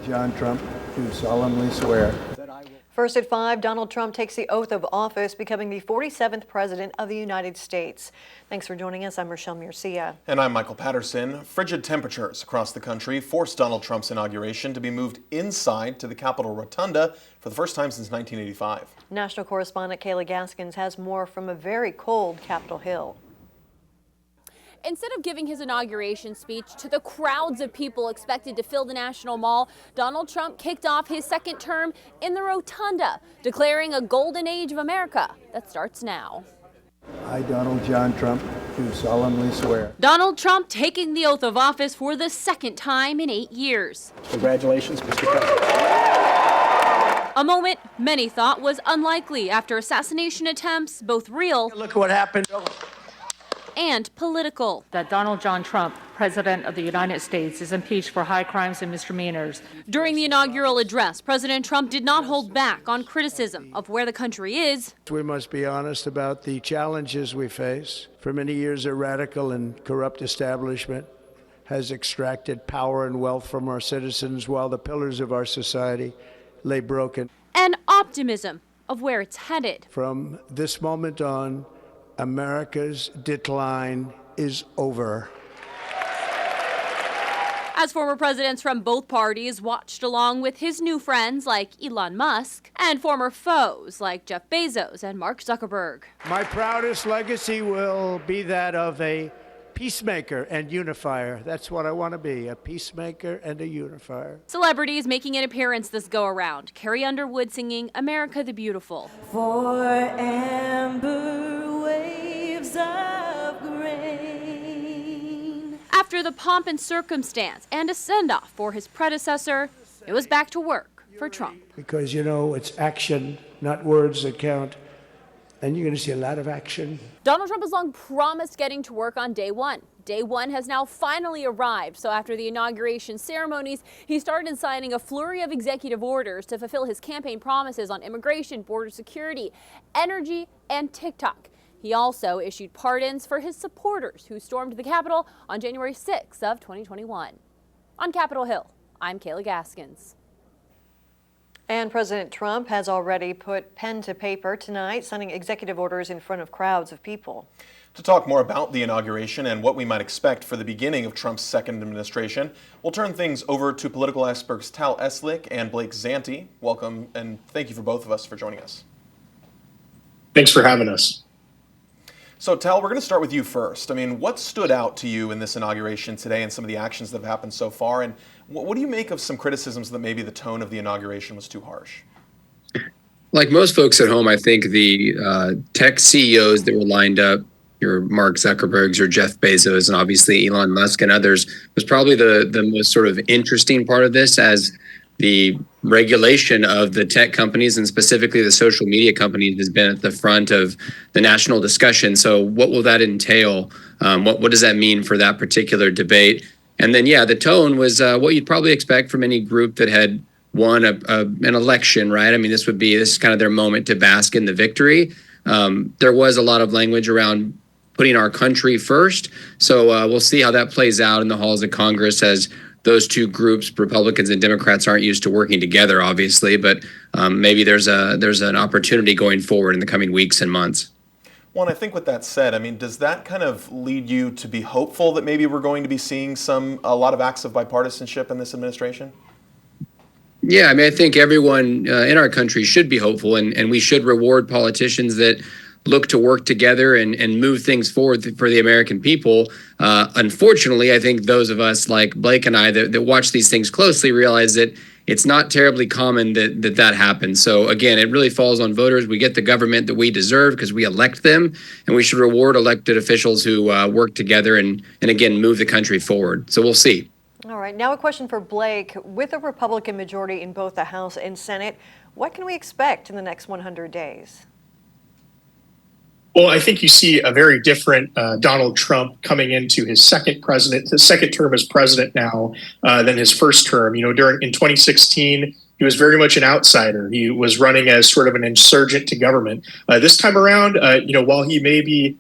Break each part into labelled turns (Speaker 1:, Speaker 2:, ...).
Speaker 1: John Trump, do solemnly swear.
Speaker 2: First at 5, Donald Trump takes the oath of office, becoming the 47th President of the United States. Thanks for joining us. I'm Rochelle Murcia.
Speaker 3: And I'm Michael Patterson. Frigid temperatures across the country forced Donald Trump's inauguration to be moved inside to the Capitol Rotunda for the first time since 1985.
Speaker 2: National correspondent Kayla Gaskins has more from a very cold Capitol Hill.
Speaker 4: Instead of giving his inauguration speech to the crowds of people expected to fill the National Mall, Donald Trump kicked off his second term in the Rotunda, declaring a golden age of America that starts now.
Speaker 1: I, Donald John Trump, do solemnly swear.
Speaker 4: Donald Trump taking the oath of office for the second time in 8 years.
Speaker 5: Congratulations, Mr. President.
Speaker 4: A moment many thought was unlikely after assassination attempts, both real
Speaker 5: Look at what happened.
Speaker 4: and political.
Speaker 6: That Donald John Trump, President of the United States, is impeached for high crimes and misdemeanors.
Speaker 4: During the inaugural address, President Trump did not hold back on criticism of where the country is.
Speaker 1: We must be honest about the challenges we face. For many years, a radical and corrupt establishment has extracted power and wealth from our citizens while the pillars of our society lay broken.
Speaker 4: And optimism of where it's headed.
Speaker 1: From this moment on, America's decline is over.
Speaker 4: As former presidents from both parties watched along with his new friends like Elon Musk and former foes like Jeff Bezos and Mark Zuckerberg.
Speaker 1: My proudest legacy will be that of a peacemaker and unifier. That's what I want to be, a peacemaker and a unifier.
Speaker 4: Celebrities making an appearance this go-around. Carrie Underwood singing America the Beautiful.
Speaker 7: For amber waves of grain.
Speaker 4: After the pomp and circumstance and a send-off for his predecessor, it was back to work for Trump.
Speaker 1: Because, you know, it's action, not words that count. And you're going to see a lot of action.
Speaker 4: Donald Trump has long promised getting to work on day one. Day one has now finally arrived. So after the inauguration ceremonies, he started signing a flurry of executive orders to fulfill his campaign promises on immigration, border security, energy, and TikTok. He also issued pardons for his supporters who stormed the Capitol on January 6th of 2021. On Capitol Hill, I'm Kayla Gaskins.
Speaker 2: And President Trump has already put pen to paper tonight, signing executive orders in front of crowds of people.
Speaker 3: To talk more about the inauguration and what we might expect for the beginning of Trump's second administration, we'll turn things over to political experts Tal Eslick and Blake Zanti. Welcome, and thank you for both of us for joining us.
Speaker 8: Thanks for having us.
Speaker 3: So, Tal, we're going to start with you first. I mean, what stood out to you in this inauguration today and some of the actions that have happened so far? And what do you make of some criticisms that maybe the tone of the inauguration was too harsh?
Speaker 9: Like most folks at home, I think the tech CEOs that were lined up, your Mark Zuckerbergs, your Jeff Bezos, and obviously Elon Musk and others, was probably the most sort of interesting part of this, as the regulation of the tech companies and specifically the social media companies has been at the front of the national discussion. So what will that entail? What does that mean for that particular debate? And then, yeah, the tone was what you'd probably expect from any group that had won an election, right? I mean, this is kind of their moment to bask in the victory. There was a lot of language around putting our country first. So we'll see how that plays out in the halls of Congress, as those two groups, Republicans and Democrats, aren't used to working together, obviously. But maybe there's an opportunity going forward in the coming weeks and months.
Speaker 3: Well, and I think with that said, I mean, does that kind of lead you to be hopeful that maybe we're going to be seeing a lot of acts of bipartisanship in this administration?
Speaker 9: Yeah, I mean, I think everyone in our country should be hopeful, and we should reward politicians that look to work together and move things forward for the American people. Unfortunately, I think those of us like Blake and I that watch these things closely realize that it's not terribly common that happens. So again, it really falls on voters. We get the government that we deserve because we elect them, and we should reward elected officials who work together and again, move the country forward. So we'll see.
Speaker 2: All right, now a question for Blake. With a Republican majority in both the House and Senate, what can we expect in the next 100 days?
Speaker 8: Well, I think you see a very different Donald Trump coming into his second term as president now than his first term. You know, in 2016, he was very much an outsider. He was running as sort of an insurgent to government. This time around, while he may be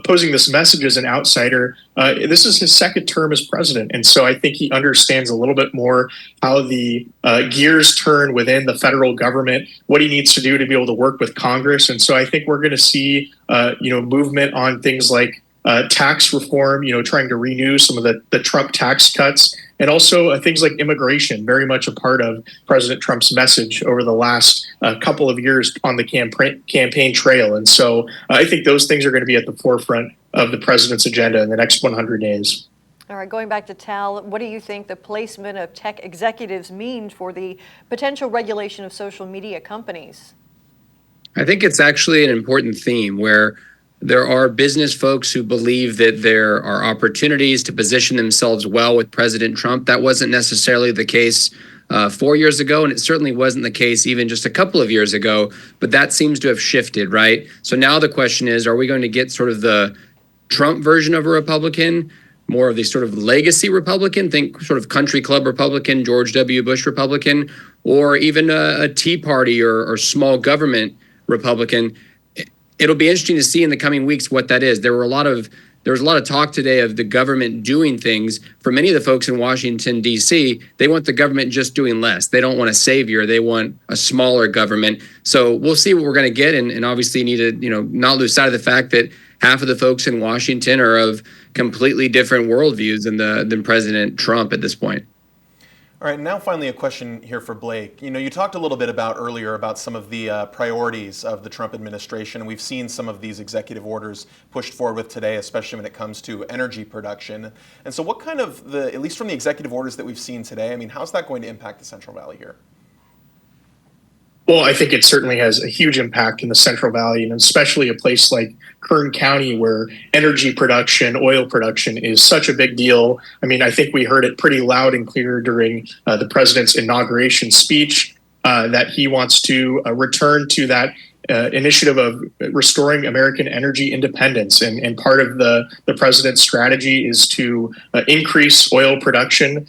Speaker 8: posing this message as an outsider. This is his second term as president, and so I think he understands a little bit more how the gears turn within the federal government, what he needs to do to be able to work with Congress. And so I think we're going to see movement on things like tax reform, trying to renew some of the Trump tax cuts, and also things like immigration, very much a part of President Trump's message over the last couple of years on the campaign trail. And so I think those things are going to be at the forefront of the president's agenda in the next 100 days.
Speaker 2: All right, going back to Tal, what do you think the placement of tech executives means for the potential regulation of social media companies?
Speaker 9: I think it's actually an important theme where there are business folks who believe that there are opportunities to position themselves well with President Trump. That wasn't necessarily the case 4 years ago, and it certainly wasn't the case even just a couple of years ago, but that seems to have shifted, right? So now the question is, are we going to get sort of the Trump version of a Republican, more of the sort of legacy Republican, think sort of country club Republican, George W. Bush Republican, or even a Tea Party or small government Republican? It'll be interesting to see in the coming weeks what that is. There was a lot of talk today of the government doing things. For many of the folks in Washington, D.C., they want the government just doing less. They don't want a savior. They want a smaller government. So we'll see what we're going to get, and obviously need to not lose sight of the fact that half of the folks in Washington are of completely different worldviews than President Trump at this point.
Speaker 3: All right, now finally a question here for Blake. You talked a little bit earlier about some of the priorities of the Trump administration, and we've seen some of these executive orders pushed forward with today, especially when it comes to energy production. And so what kind of, at least from the executive orders that we've seen today, how's that going to impact the Central Valley here?
Speaker 8: Well, I think it certainly has a huge impact in the Central Valley, and especially a place like Kern County, where energy production, oil production is such a big deal. I think we heard it pretty loud and clear during the president's inauguration speech that he wants to return to that initiative of restoring American energy independence. And part of the president's strategy is to increase oil production.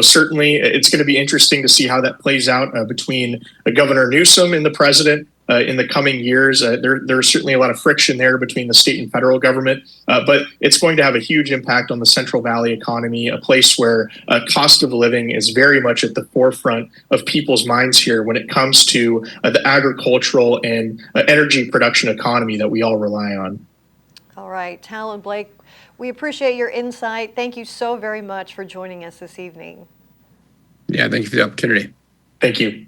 Speaker 8: Certainly it's going to be interesting to see how that plays out between Governor Newsom and the president in the coming years. There's certainly a lot of friction there between the state and federal government, but it's going to have a huge impact on the Central Valley economy, a place where cost of living is very much at the forefront of people's minds here when it comes to the agricultural and energy production economy that we all rely on.
Speaker 2: All right, Tal and Blake, we appreciate your insight. Thank you so very much for joining us this evening.
Speaker 9: Yeah, thank you for the opportunity.
Speaker 8: Thank you.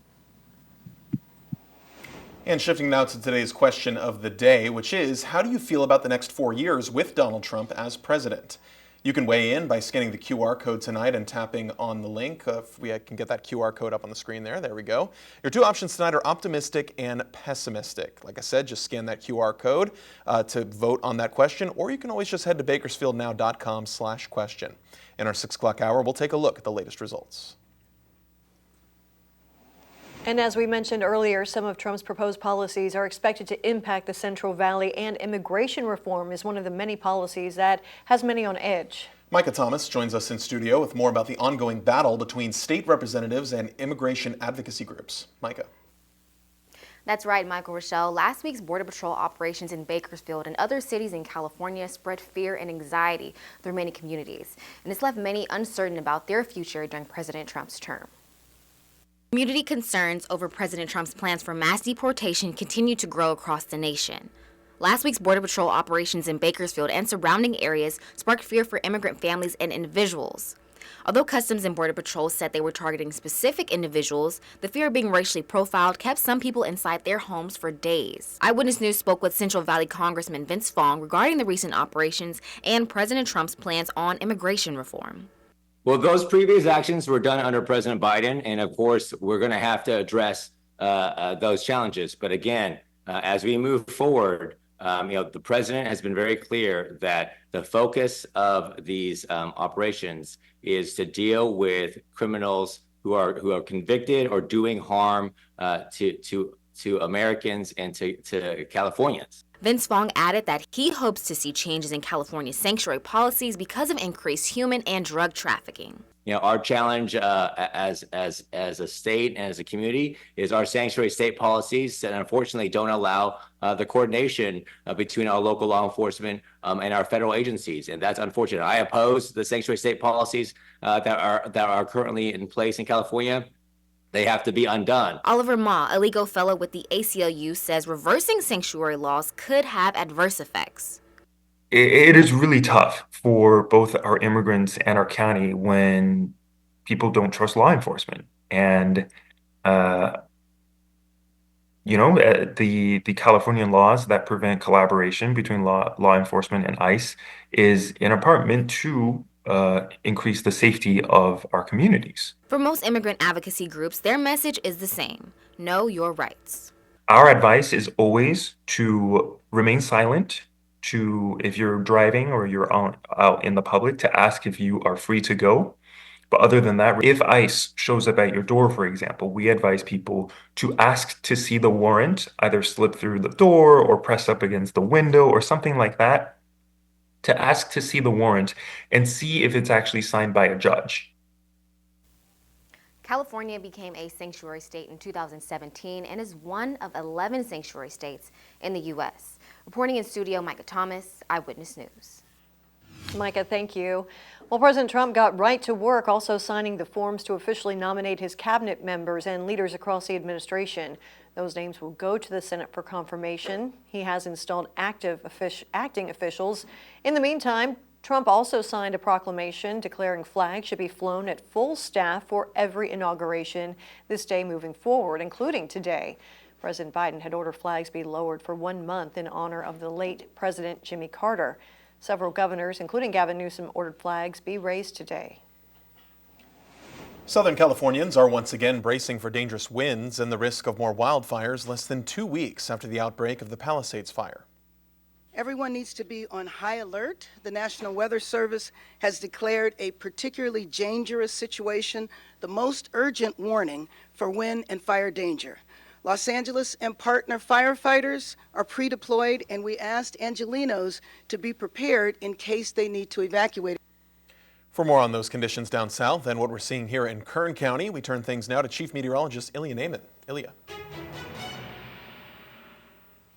Speaker 3: And shifting now to today's question of the day, which is, how do you feel about the next 4 years with Donald Trump as president? You can weigh in by scanning the QR code tonight and tapping on the link. If we can get that QR code up on the screen there. There we go. Your two options tonight are optimistic and pessimistic. Like I said, just scan that QR code to vote on that question, or you can always just head to BakersfieldNow.com/question. In our 6 o'clock hour, we'll take a look at the latest results.
Speaker 2: And as we mentioned earlier, some of Trump's proposed policies are expected to impact the Central Valley, and immigration reform is one of the many policies that has many on edge.
Speaker 3: Micah Thomas joins us in studio with more about the ongoing battle between state representatives and immigration advocacy groups. Micah.
Speaker 10: That's right, Michael Rochelle. Last week's Border Patrol operations in Bakersfield and other cities in California spread fear and anxiety through many communities, and it's left many uncertain about their future during President Trump's term. Community concerns over President Trump's plans for mass deportation continue to grow across the nation. Last week's Border Patrol operations in Bakersfield and surrounding areas sparked fear for immigrant families and individuals. Although Customs and Border Patrol said they were targeting specific individuals, the fear of being racially profiled kept some people inside their homes for days. Eyewitness News spoke with Central Valley Congressman Vince Fong regarding the recent operations and President Trump's plans on immigration reform.
Speaker 11: Well, those previous actions were done under President Biden, and of course, we're going to have to address those challenges. But again, as we move forward, the president has been very clear that the focus of these operations is to deal with criminals who are convicted or doing harm to Americans and to Californians.
Speaker 10: Vince Fong added that he hopes to see changes in California's sanctuary policies because of increased human and drug trafficking.
Speaker 11: our challenge as a state and as a community is our sanctuary state policies that unfortunately don't allow the coordination between our local law enforcement and our federal agencies, and that's unfortunate. I oppose the sanctuary state policies that are currently in place in California. They have to be undone.
Speaker 10: Oliver Ma, a legal fellow with the ACLU, says reversing sanctuary laws could have adverse effects.
Speaker 12: It is really tough for both our immigrants and our county when people don't trust law enforcement. And, the Californian laws that prevent collaboration between law enforcement and ICE is in part meant to increase the safety of our communities.
Speaker 10: For most immigrant advocacy groups, their message is the same: know your rights.
Speaker 12: Our advice is always to remain silent, if you're driving or you're out in the public, to ask if you are free to go. But other than that, if ICE shows up at your door, for example, we advise people to ask to see the warrant, either slip through the door or press up against the window or something like that, to ask to see the warrant and see if it's actually signed by a judge.
Speaker 10: California became a sanctuary state in 2017 and is one of 11 sanctuary states in the U.S. Reporting in studio, Micah Thomas, Eyewitness News.
Speaker 2: Micah, thank you. Well, President Trump got right to work, also signing the forms to officially nominate his cabinet members and leaders across the administration. Those names will go to the Senate for confirmation. He has installed acting officials. In the meantime, Trump also signed a proclamation declaring flags should be flown at full staff for every inauguration this day moving forward, including today. President Biden had ordered flags be lowered for 1 month in honor of the late President Jimmy Carter. Several governors, including Gavin Newsom, ordered flags be raised today.
Speaker 3: Southern Californians are once again bracing for dangerous winds and the risk of more wildfires less than 2 weeks after the outbreak of the Palisades fire.
Speaker 13: Everyone needs to be on high alert. The National Weather Service has declared a particularly dangerous situation the most urgent warning for wind and fire danger. Los Angeles and partner firefighters are pre-deployed, and we asked Angelenos to be prepared in case they need to evacuate.
Speaker 3: For more on those conditions down south and what we're seeing here in Kern County, we turn things now to Chief Meteorologist Ilya Naiman. Ilya.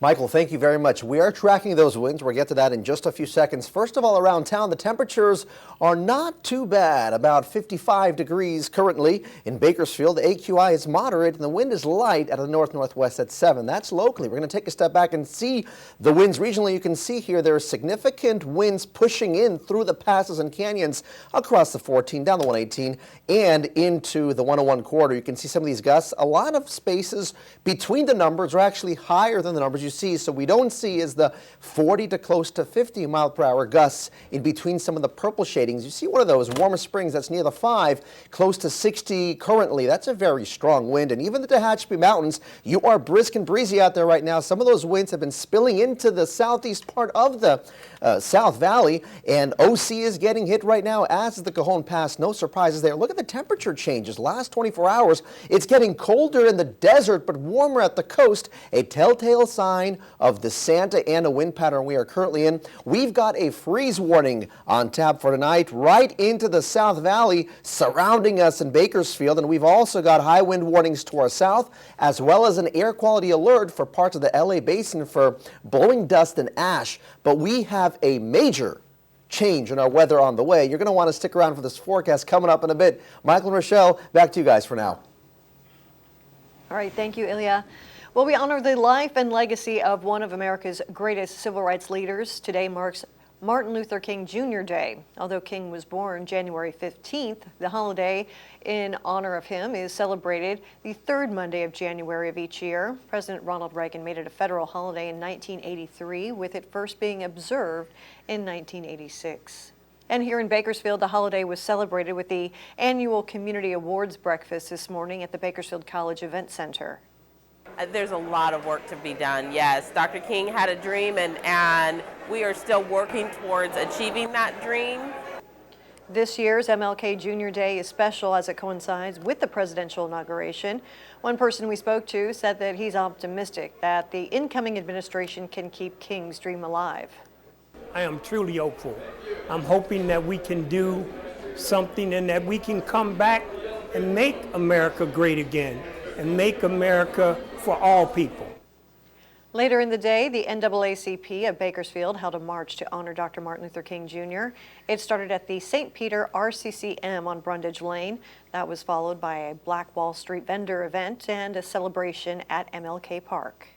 Speaker 14: Michael, thank you very much. We are tracking those winds. We'll get to that in just a few seconds. First of all, around town, the temperatures are not too bad. About 55 degrees currently in Bakersfield. The AQI is moderate and the wind is light out of the north-northwest at 7. That's locally. We're going to take a step back and see the winds regionally. You can see here there are significant winds pushing in through the passes and canyons across the 14, down the 118, and into the 101 corridor. You can see some of these gusts. A lot of spaces between the numbers are actually higher than the numbers you see. So we don't see is the 40 to close to 50 mile per hour gusts in between some of the purple shadings. You see one of those, Warmer Springs, that's near the 5, close to 60 currently. That's a very strong wind. And even the Tehachapi Mountains, you are brisk and breezy out there right now. Some of those winds have been spilling into the southeast part of the South Valley, and OC is getting hit right now, as is the Cajon Pass. No surprises there. Look at the temperature changes. Last 24 hours, it's getting colder in the desert, but warmer at the coast, a telltale sign of the Santa Ana wind pattern we are currently in. We've got a freeze warning on tap for tonight right into the South Valley surrounding us in Bakersfield, and we've also got high wind warnings to our south, as well as an air quality alert for parts of the LA basin for blowing dust and ash. But we have a major change in our weather on the way. You're going to want to stick around for this forecast coming up in a bit. Michael and Rochelle, back to you guys for now.
Speaker 2: All right, thank you, Ilya. Well, we honor the life and legacy of one of America's greatest civil rights leaders. Today marks Martin Luther King Jr. Day. Although King was born January 15th, the holiday in honor of him is celebrated the third Monday of January of each year. President Ronald Reagan made it a federal holiday in 1983, with it first being observed in 1986. And here in Bakersfield, the holiday was celebrated with the annual Community Awards breakfast this morning at the Bakersfield College Event Center.
Speaker 15: There's a lot of work to be done, yes. Dr. King had a dream, and we are still working towards achieving that dream.
Speaker 2: This year's MLK Jr. Day is special as it coincides with the presidential inauguration. One person we spoke to said that he's optimistic that the incoming administration can keep King's dream alive.
Speaker 16: I am truly hopeful. I'm hoping that we can do something and that we can come back and make America great again and make America for all people.
Speaker 2: Later in the day, the NAACP at Bakersfield held a march to honor Dr. Martin Luther King Jr. It started at the St. Peter RCCM on Brundage Lane. That was followed by a Black Wall Street vendor event and a celebration at MLK Park.